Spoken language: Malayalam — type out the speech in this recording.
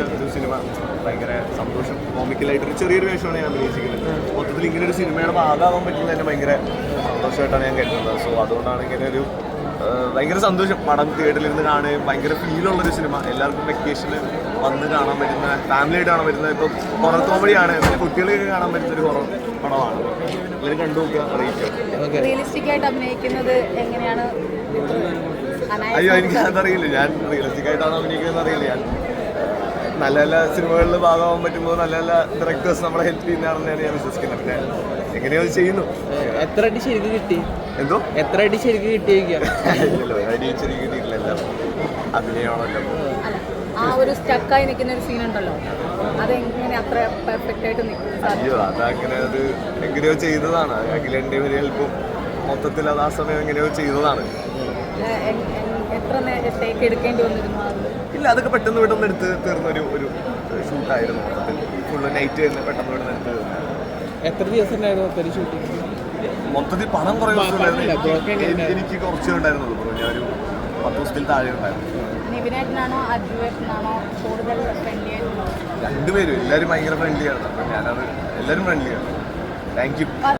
അഭിനയിച്ച ഒരു സിനിമ. ഭയങ്കര സന്തോഷം. കോമിക്കലായിട്ടൊരു ചെറിയൊരു വേഷമാണ് ഞാൻ അഭിനയിച്ചിരിക്കുന്നത്. മൊത്തത്തിൽ ഇങ്ങനെ ഒരു സിനിമയുടെ ഭാഗമാകാൻ പറ്റുന്നത് തന്നെ ഭയങ്കര സന്തോഷമായിട്ടാണ് ഞാൻ കരുതുന്നത്. സോ അതുകൊണ്ടാണ് ഇങ്ങനെ ഒരു ഭയങ്കര സന്തോഷം. പടം തിയേറ്ററിലിരുന്ന് കാണുകയും ഭയങ്കര ഫീലുള്ളൊരു സിനിമ, എല്ലാവർക്കും വെക്കേഷന് വന്ന് കാണാൻ പറ്റുന്ന, ഫാമിലിയായിട്ട് കാണാൻ പറ്റുന്ന, ഇപ്പോൾ ഹൊറർ കോമഡിയാണ്, കുട്ടികൾക്ക് കാണാൻ പറ്റുന്നൊരു ഹൊറർ പടമാണ്. എല്ലാവരും കണ്ടു നോക്കുക, അറിയിക്കുക. റിയലിസ്റ്റിക് ആയിട്ട് അഭിനയിക്കുന്നത് എങ്ങനെയാണ്? അയ്യോ, എനിക്ക് അതറിയില്ല. ഞാൻ റിയലിസ്റ്റിക് ആയിട്ടാണ് അഭിനയിക്കുന്നത് അറിയില്ല. ഞാൻ നല്ല നല്ല സിനിമകളിൽ ഭാഗമാകാൻ പറ്റുമ്പോൾ നല്ല നല്ല ഡയറക്ടേഴ്സ് നമ്മളെ ഹെൽപ്പ് ചെയ്യുന്നതാണെന്നാണ് ഞാൻ വിശ്വസിക്കുന്നത്. പിന്നെ എങ്ങനെയോ ചെയ്യുന്നു. എത്ര അടി ശരിക്കും കിട്ടി? എന്തോ എത്ര അടി ശരിക്കും കിട്ടിയിരിക്കുക? അടിയിച്ചിരിക്കും കിട്ടിയിട്ടില്ല. എല്ലാം അഭിനയമാണല്ലോ. ആ ഒരു സ്റ്റക്കായി നിൽക്കുന്ന ഒരു സീൻ ഉണ്ടല്ലോ, അതെങ്ങനെ അത്ര പെർഫെക്റ്റ് ആയിട്ട് നിൽക്കും? അയ്യോ, അതങ്ങനെ അത് എങ്ങനെയോ ചെയ്തതാണ്. അഖിലേൻ്റെ ഒരു ഹെൽപ്പും മൊത്തത്തിൽ അത് ആ സമയം എങ്ങനെയോ ചെയ്തതാണ്. എത്ര നേരത്തേക്ക് എടുക്കേണ്ടി വന്നിരുന്നു? ഇല്ല, അതൊക്കെ പെട്ടെന്ന് പെട്ടെന്ന് എടുത്ത് തീർന്നൊരു ഒരു ഷൂട്ടായിരുന്നു. മൊത്തത്തിൽ ഫുള്ള് നൈറ്റ് തന്നെ പെട്ടെന്ന് പെട്ടെന്ന് എടുത്ത് തീർന്നു. എത്ര ദിവസം ഉണ്ടായിരുന്നു ഷൂട്ടിങ്? മൊത്തത്തിൽ പണം കുറേ എനിക്ക് കുറച്ചേ ഉണ്ടായിരുന്നുള്ളൂ. ഞാനൊരു 10 ദിവസത്തിൽ താഴെ ഉണ്ടായിരുന്നു. നിവിനേട്ടനാണോ അജുവേട്ടനാണോ കൂടുതൽ ഫ്രണ്ട്ലി ആയിട്ടുള്ളത്? രണ്ടുപേരും എല്ലാവരും ഭയങ്കര ഫ്രണ്ട്ലിയാണ്. അപ്പം ഞാനത് എല്ലാവരും ഫ്രണ്ട്ലിയാണ്. Thank you.